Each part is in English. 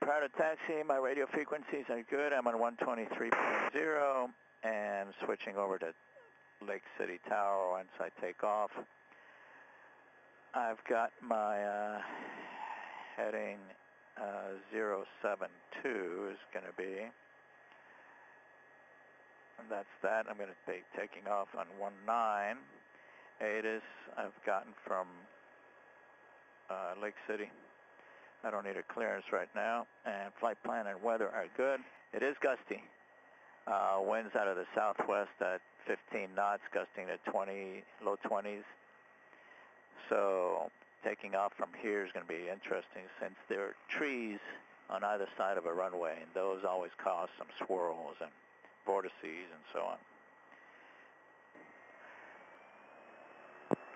Prior to taxi, my radio frequencies are good. I'm on 123.0 and switching over to Lake City Tower once I take off. I've got my heading 072 is going to be, and that's that. I'm going to be taking off on 19 ATIS I've gotten from Lake City. I don't need a clearance right now, and flight plan and weather are good. It is gusty. Winds out of the southwest at 15 knots, gusting to 20, low 20s. So taking off from here is going to be interesting since there are trees on either side of a runway, and those always cause some swirls and vortices and so on.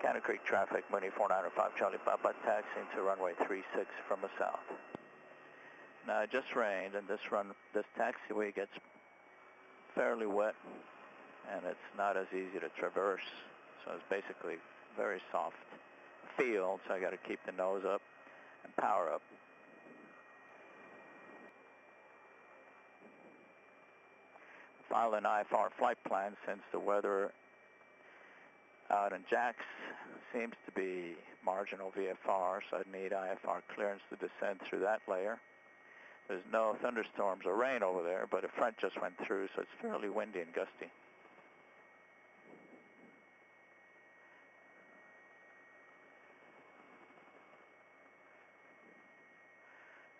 Cannon Creek traffic, Mooney 4905 Charlie Papa, taxiing to runway 36 from the south. Now it just rained, and this taxiway gets fairly wet, and it's not as easy to traverse. So it's basically very soft field, so I got to keep the nose up and power up. File an IFR flight plan since the weather out in Jax seems to be marginal VFR, so I'd need IFR clearance to descend through that layer. There's no thunderstorms or rain over there, but a front just went through, so it's fairly windy and gusty.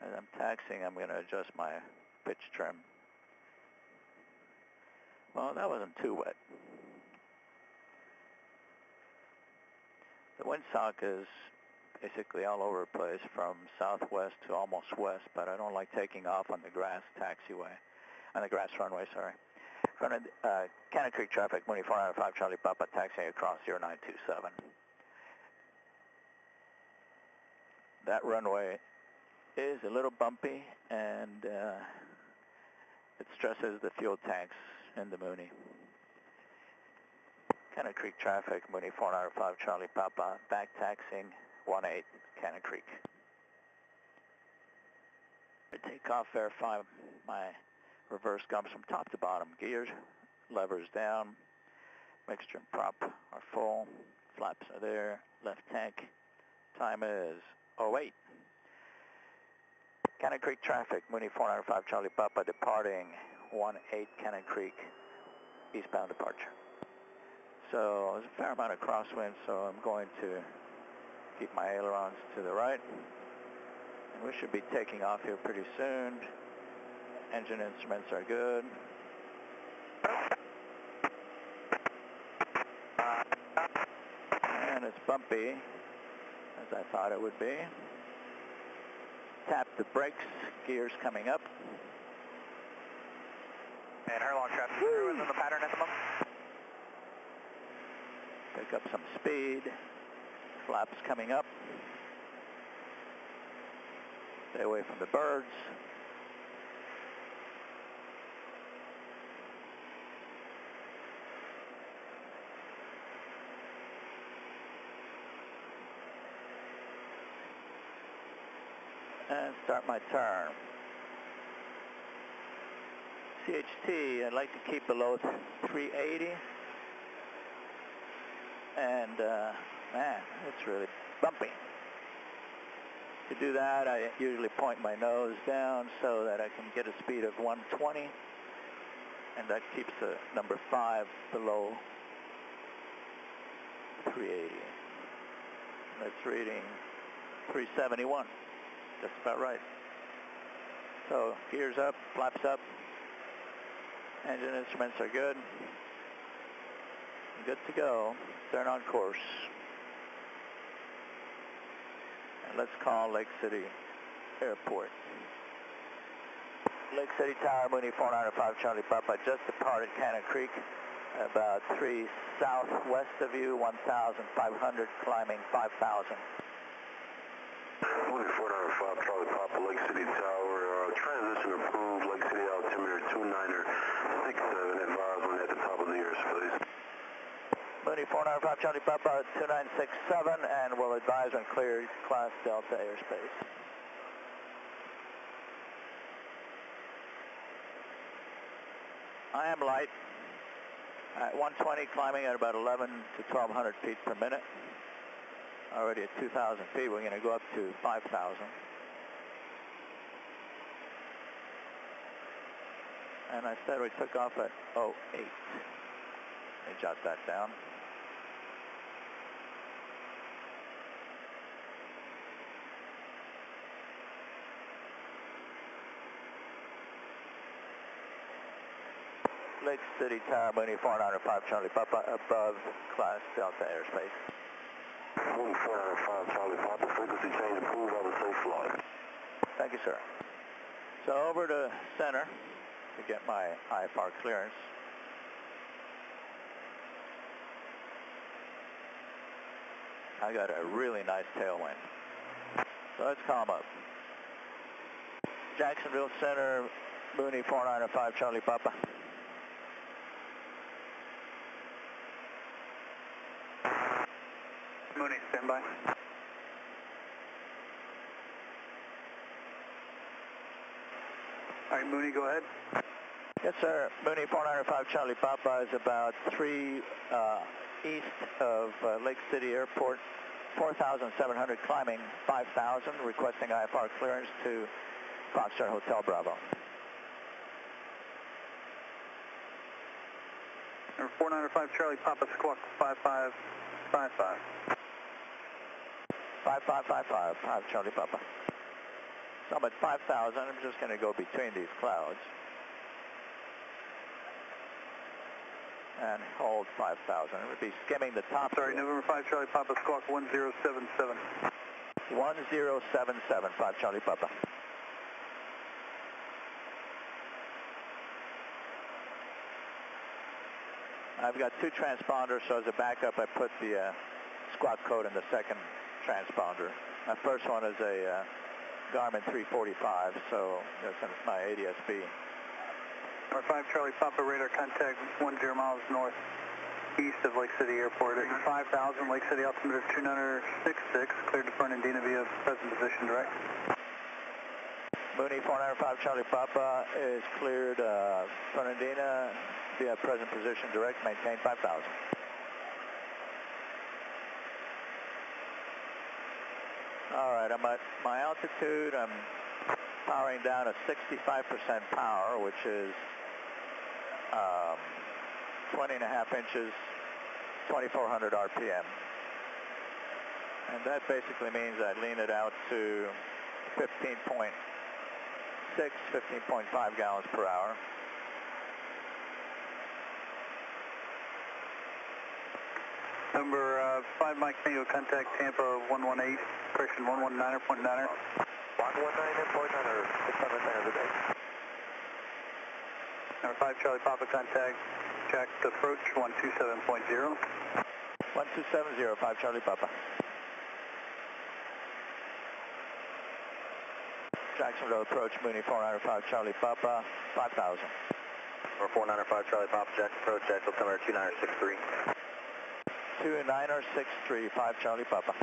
As I'm taxiing, I'm going to adjust my pitch trim. Well, that wasn't too wet. The windsock is basically all over the place from southwest to almost west, but I don't like taking off on the grass taxiway, on the grass runway, sorry. Front of Cannon Creek traffic, Mooney 405 Charlie Papa, taxiing across 0927. That runway is a little bumpy, and it stresses the fuel tanks in the Mooney. Cannon Creek traffic, Mooney 405 Charlie Papa, back taxiing 18 Cannon Creek. I take off, verify my reverse gums from top to bottom. Gears, levers down, mixture and prop are full, flaps are there, left tank, time is 08. Cannon Creek traffic, Mooney 405 Charlie Papa, departing 18 Cannon Creek, eastbound departure. So there's a fair amount of crosswind, so I'm going to keep my ailerons to the right. And we should be taking off here pretty soon. Engine instruments are good. And it's bumpy, as I thought it would be. Tap the brakes, gears coming up. And Herlong traffic through in the pattern at the moment. Pick up some speed, flaps coming up. Stay away from the birds. And start my turn. CHT, I'd like to keep below 380. And man, it's really bumpy. To do that, I usually point my nose down so that I can get a speed of 120, and that keeps the number 5 below 380. That's reading 371, just about right. So gears up, flaps up, engine instruments are good. Good to go. Turn on course. And let's call Lake City Airport. Lake City Tower, Mooney 495 Charlie Papa, just departed Cannon Creek, about 3 southwest of you, 1,500, climbing 5,000. Mooney 495 Charlie Papa, Lake City Tower, transition approved, Lake City altimeter 2967, advise when at the top of the airspace. Mooney 495 Charlie Papa 2967, and will advise when cleared Class Delta airspace. I am light. At 120, climbing at about 11 to 1,200 feet per minute. Already at 2,000 feet, we're going to go up to 5,000. And I said we took off at 08. Let me jot that down. Lake City Tower, Mooney 495 Charlie Papa, above Class Delta airspace. Mooney 495 Charlie Papa, frequency change approved, have a safe flight. Thank you, sir. So over to center to get my IFR clearance. I got a really nice tailwind. So let's calm up. Jacksonville Center, Mooney 495 Charlie Papa. Mooney, stand by. All right, Mooney, go ahead. Yes, sir. Mooney 495 Charlie Papa is about 3 east of Lake City Airport, 4,700 climbing, 5,000, requesting IFR clearance to Foxtrot Hotel Bravo. Number 495 Charlie Papa, squawk 5555. 5555, Charlie Papa. So I'm at 5,000. I'm just going to go between these clouds and hold 5,000. It would be skimming the top. Sorry, November 5 Charlie Papa, squawk 1077. 1077, 5 Charlie Papa. I've got 2 transponders, so as a backup I put the squawk code in the second transponder. My first one is a Garmin 345, so that's my ADSB. Number 5 Charlie Papa, radar contact 10 miles north east of Lake City Airport at 5,000, Lake City altimeter 2966, cleared to Fernandina via present position direct. Mooney 495 Charlie Papa is cleared Fernandina via present position direct, maintain 5,000. All right, I'm at my altitude. I'm powering down at 65% power, which is 20.5 inches, 2,400 RPM. And that basically means I lean it out to 15.6, 15.5 gallons per hour. Number 5 Mike Tango, contact Tampa 118, correction 119.9er. 119.9er, 600 meters a day. Number 5 Charlie Papa, contact Jack approach 127.0. 1270, 5 Charlie Papa. Jacksonville approach, Mooney 495 Charlie Papa, 5,000. Number 495 Charlie Papa, Jack approach, Jack altimeter 2963. 2963, 5 Charlie Papa.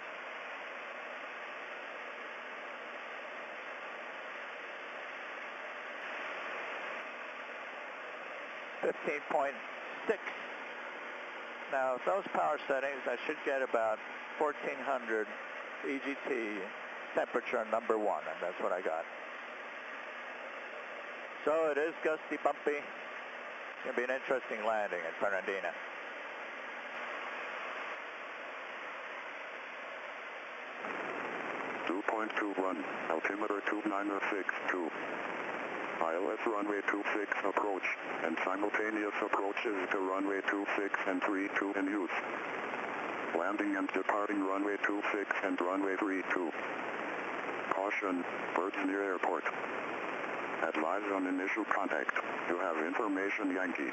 .6. Now, with those power settings, I should get about 1,400 EGT temperature number 1, and that's what I got. So it is gusty, bumpy. It's going to be an interesting landing at Fernandina. .21, altimeter 2962. ILS runway 26 approach, and simultaneous approaches to runway 26 and 32 in use. Landing and departing runway 26 and runway 32. Caution, birds near airport. Advise on initial contact. You have information Yankee.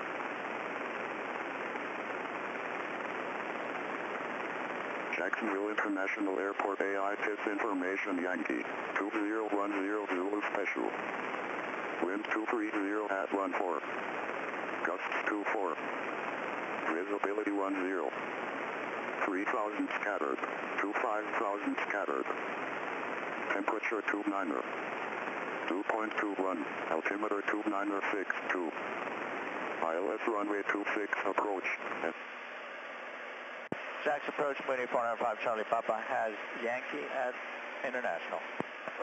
Jacksonville International Airport AITIS information Yankee, 2010 Zulu Special. Wind 230 at 14. Gusts 24. Visibility 10. 3,000 scattered, 5,000 scattered. Temperature 29er. 2.21, altimeter 2962. ILS runway 26, approach. Jack's approach, Mooney 405 Charlie Papa has Yankee at International.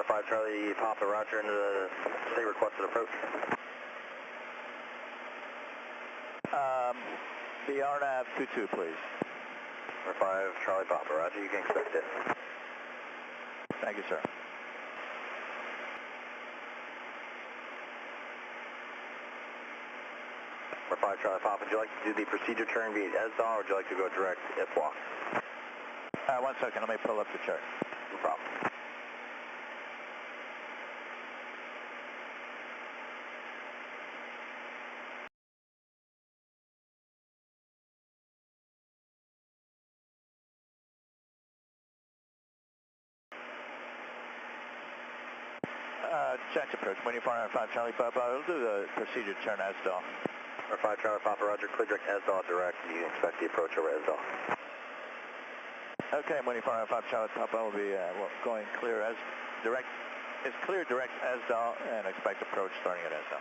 5 Charlie Papa, roger, into the state requested approach. The RNAV 22, please. 5 Charlie Papa, roger, you can expect it. Thank you, sir. For 5 Charlie Papa, would you like to do the procedure turn via ESDA, or would you like to go direct if blocked? 1 second, let me pull up the chart. No problem. Jack's approach, Mooney 405 Charlie Papa. We'll do the procedure turn ESDA. For 5 Charlie Papa, roger, clear direct ESDA direct, you can expect the approach over ESDA. Okay, Mooney 405 Charlie Papa will be going clear as direct. It's clear direct ESDA and expect approach starting at ESDA.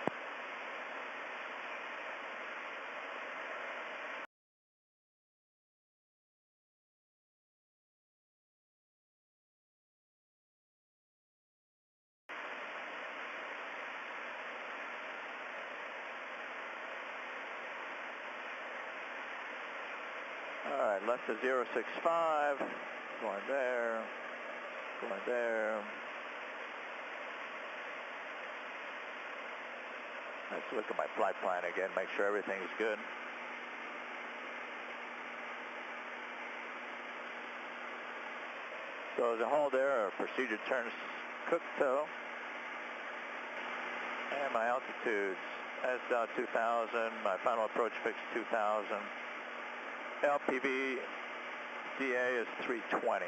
All right, left to 065, going there, going there. Let's look at my flight plan again, make sure everything's good. So the hold there, our procedure turns Cooktoe. And my altitudes, ESDA 2000, my final approach fix 2000. LPV DA is 320.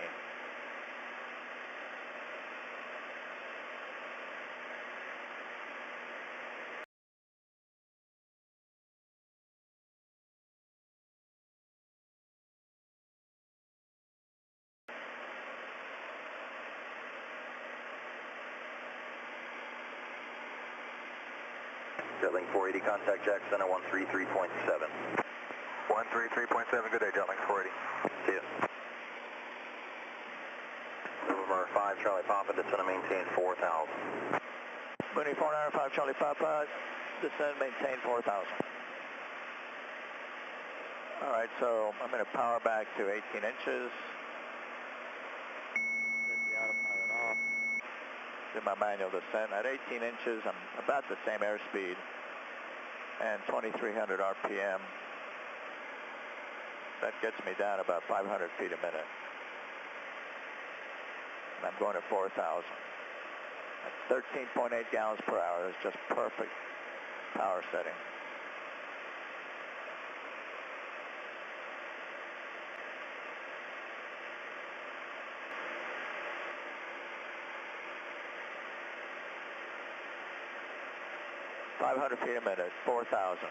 Jetlink 480, contact Jack Center 133.7. 133.7, good day, Jetlink 480. See ya. November 5 Charlie Papa, descend and maintain 4,000. Mooney 405 Charlie Papa, descend, maintain 4,000. All right, so I'm going to power back to 18 inches. Get the autopilot off. Do my manual descent. At 18 inches, I'm about the same airspeed and 2,300 RPM. That gets me down about 500 feet a minute. And I'm going to 4,000. At 13.8 gallons per hour is just perfect power setting. .500 feet a minute, 4,000.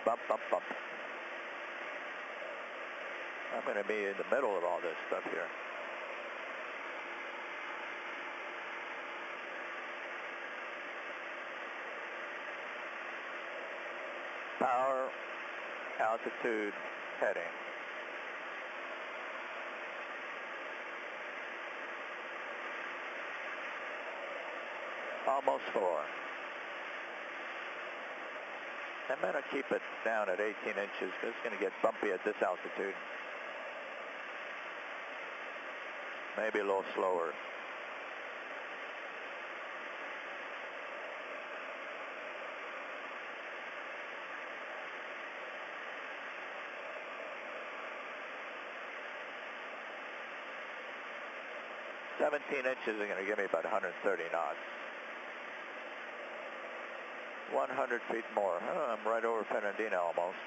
Bump, bump, bump. I'm going to be in the middle of all this stuff here. Power, altitude, heading. Almost 4. I'm going to keep it down at 18 inches because it's going to get bumpy at this altitude. Maybe a little slower. "17 inches are going to give me about 130 knots. 100 feet more. Oh, I'm right over Fernandina almost.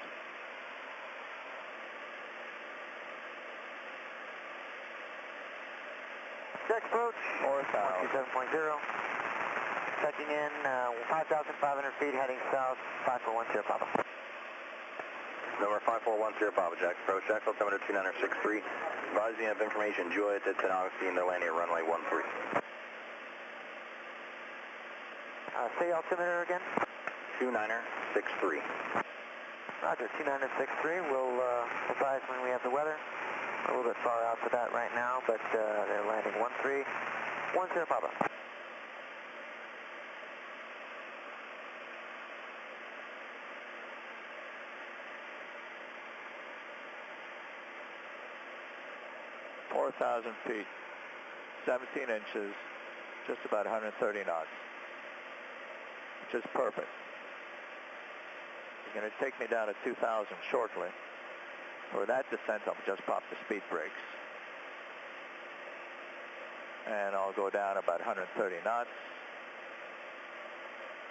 Check approach. 4,000. 27.0. Checking in, 5,500 feet, heading south, 5410 Papa. Number 5410 Papa, Jack. Approach, Jack, altimeter 2963. Advising of information, Juliet at 10 Augustine, they're landing at runway 13. Say altimeter again. 29er63. Roger, 29er63. We'll advise when we have the weather. We're a little bit far out for that right now, but they're landing 1310 Papa. $4,000 feet, 17 inches, just about 130 knots, which is perfect. It's going to take me down to 2,000 shortly. For that descent, I'll just pop the speed brakes. And I'll go down about 130 knots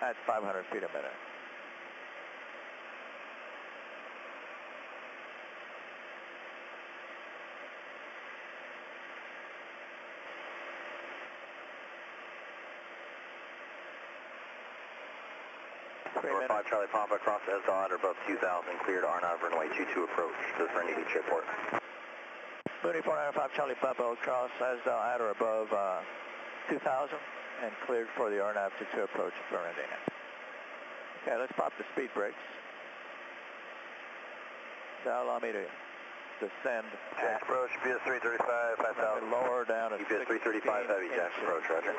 at 500 feet a minute. Number 5 Charlie Papa across SDOT or above 2,000, cleared RNAV runway 22 approach to the friendly beach airport. Mooney 495 Charlie Papa across SDOT at or above 2,000 and cleared for the RNAV 22 approach for Indiana. Okay, let's pop the speed brakes. That'll allow me to descend Jack approach, UPS 335, 5,000. Lower down at UPS 335 heavy, Jack approach, roger.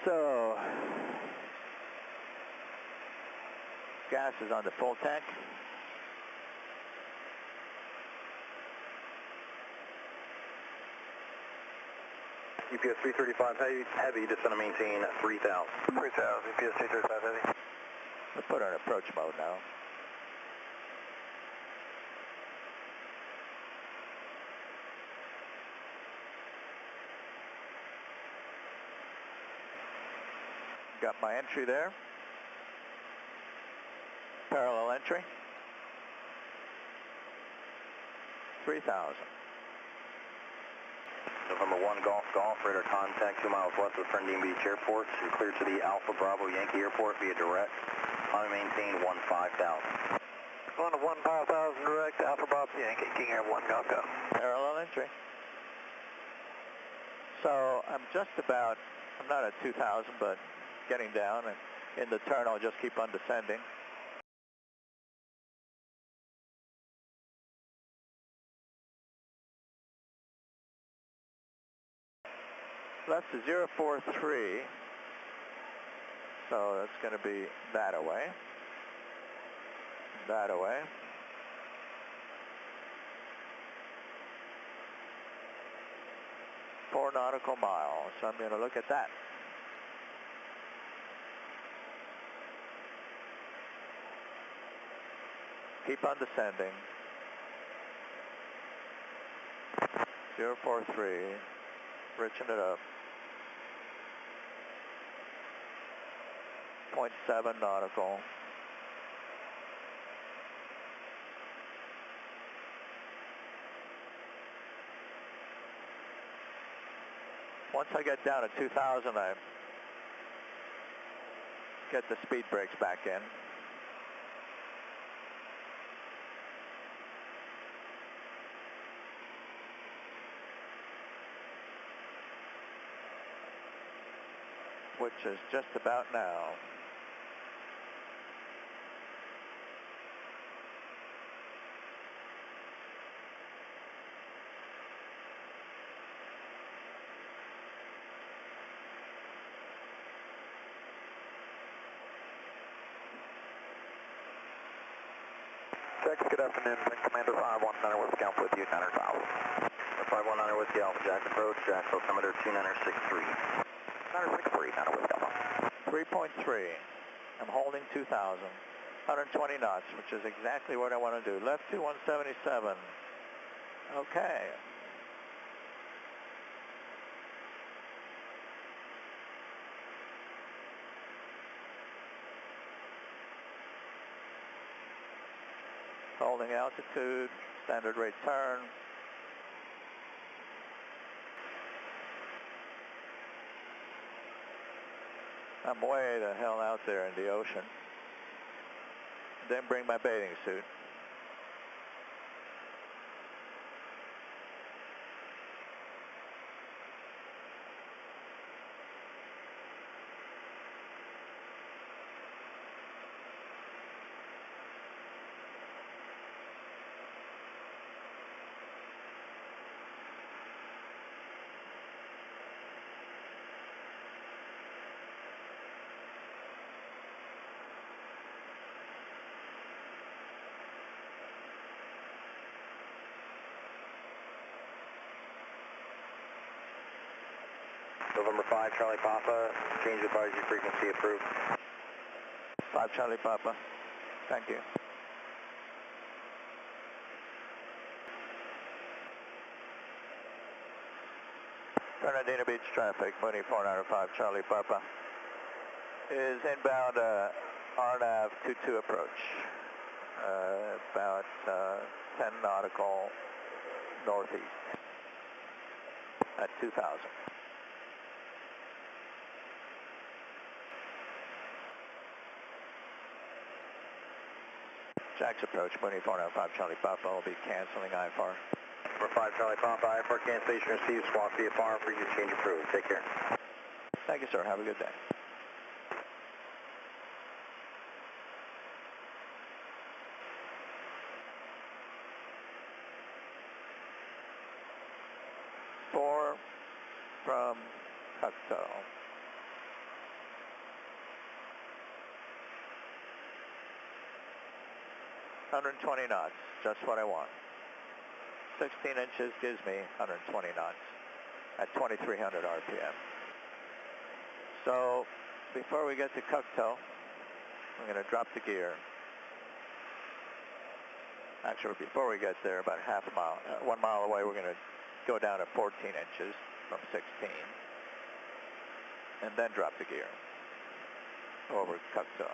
So, gas is on the full tank. UPS 335 heavy, just going to maintain 3,000. 3,000, UPS 335 heavy. We'll put her in approach mode now. Got my entry there. Parallel entry. 3,000. November 1 Golf, radar contact 2 miles west of Friendly Beach Airport. You're cleared to the Alpha Bravo Yankee Airport via direct. On maintain 15,000. Going to 15,000 direct, Alpha Bravo Yankee, King Air 1 Golf Go. Parallel entry. So I'm just about, I'm not at 2,000, but getting down, and in the turn I'll just keep on descending. Left to 043, so that's going to be that away. That away. Four nautical miles, so I'm going to look at that. Keep on descending. 043, riching it up. 0.7 nautical. Once I get down to 2,000, I get the speed brakes back in. Which is just about now. Jax, good afternoon. Commander 519 Whiskey Alpha with you, 9,000. 519 Whiskey Alpha, Jax approach, Jax altimeter 2963. 963, 9 Whiskey Alpha. 3.3. I'm holding 2,000. 120 knots, which is exactly what I want to do. Left to 177. Okay. Holding altitude, standard rate turn. I'm way the hell out there in the ocean. Didn't bring my bathing suit. November 5, Charlie Papa, change advisory frequency approved. 5 Charlie Papa, thank you. Bernardino Beach traffic, Mooney 495 Charlie Papa is inbound RNAV 22 approach, about 10 nautical northeast at 2000. Jack's approach, Mooney 495 Charlie Papa will be canceling IFR. Number 5 Charlie Papa, IFR cancellation received, squawk VFR, frequency change approved. Take care. Thank you, sir. Have a good day. Four from Cocteau. $120 knots, just what I want. 16 inches gives me 120 knots at 2,300 RPM. So before we get to Cocteau, I'm going to drop the gear. Actually, before we get there, about half a mile, 1 mile away, we're going to go down to 14 inches from 16, and then drop the gear over Cocteau.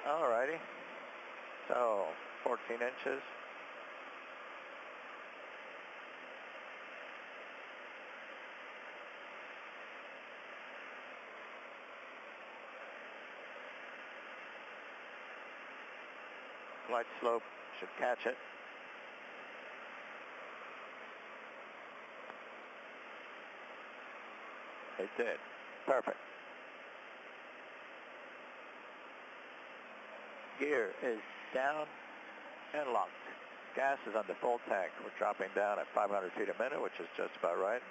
Alrighty, so 14 inches. Light slope should catch it. It did. Perfect. Gear is down and locked. Gas is on the full tank. We're dropping down at 500 feet a minute, which is just about right.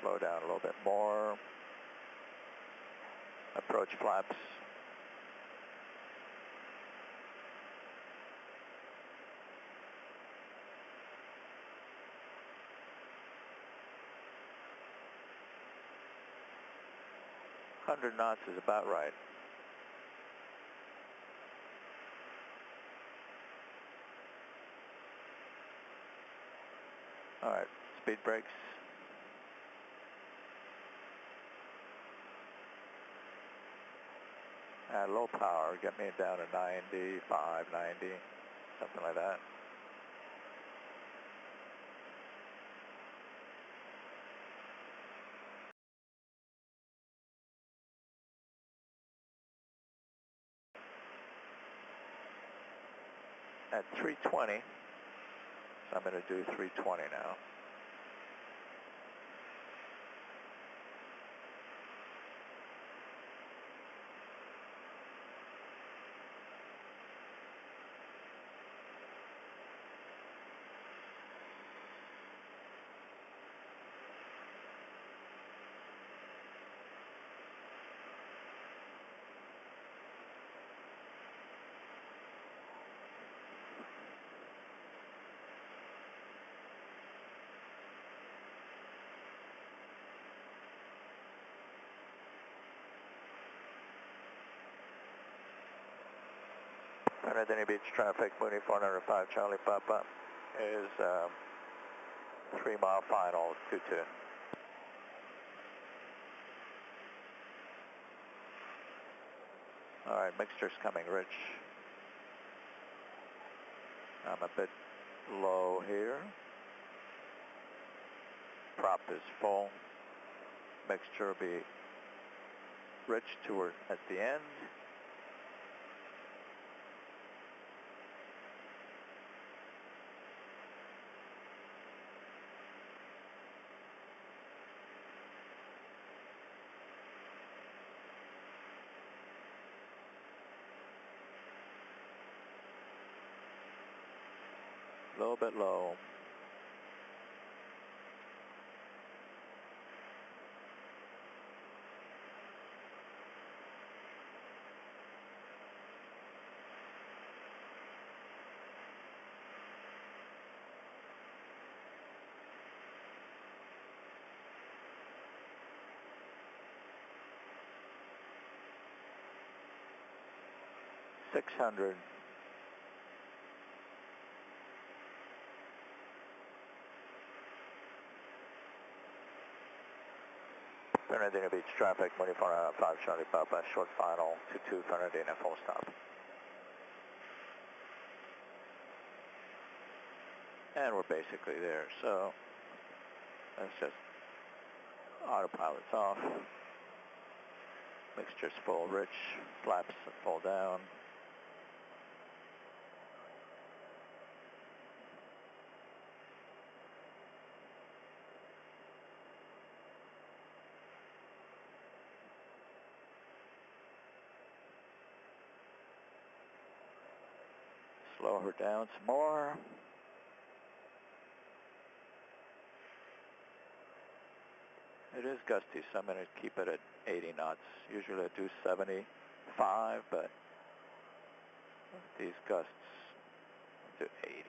Slow down a little bit more. Approach flaps. $100 knots is about right. All right, speed brakes. At low power, get me down to 95, 90, something like that. At 320, so I'm going to do 320 now. Bernardino Beach traffic, Mooney 405 Charlie Papa is 3 mile final, 22. All right, mixture's coming rich. I'm a bit low here. Prop is full. Mixture will be rich toward at the end. A little bit low. $600. Fernandina Beach traffic, 2405 Charlie Papa, short final, 22 Fernandina, full stop. And we're basically there, so that's just autopilot's off. Mixture's full rich, flaps full down. Slow her down some more. It is gusty, so I'm going to keep it at 80 knots. Usually I do 75, but with these gusts, I'll do 80.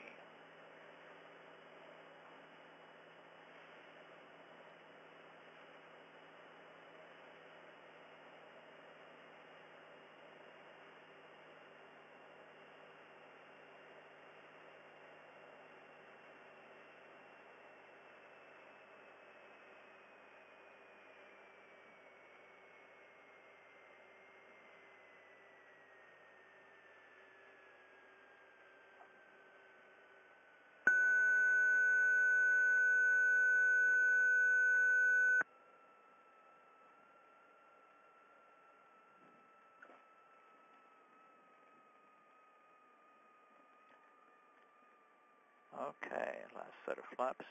Okay, last set of flaps.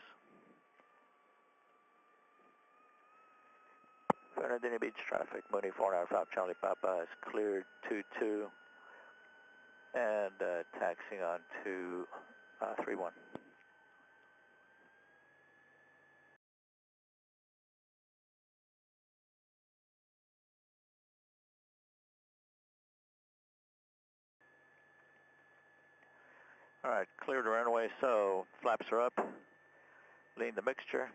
Fernandina Beach traffic, Mooney 495 Charlie Papa is cleared 22 and taxiing on to 31. All right, cleared the runway, so flaps are up. Lean the mixture.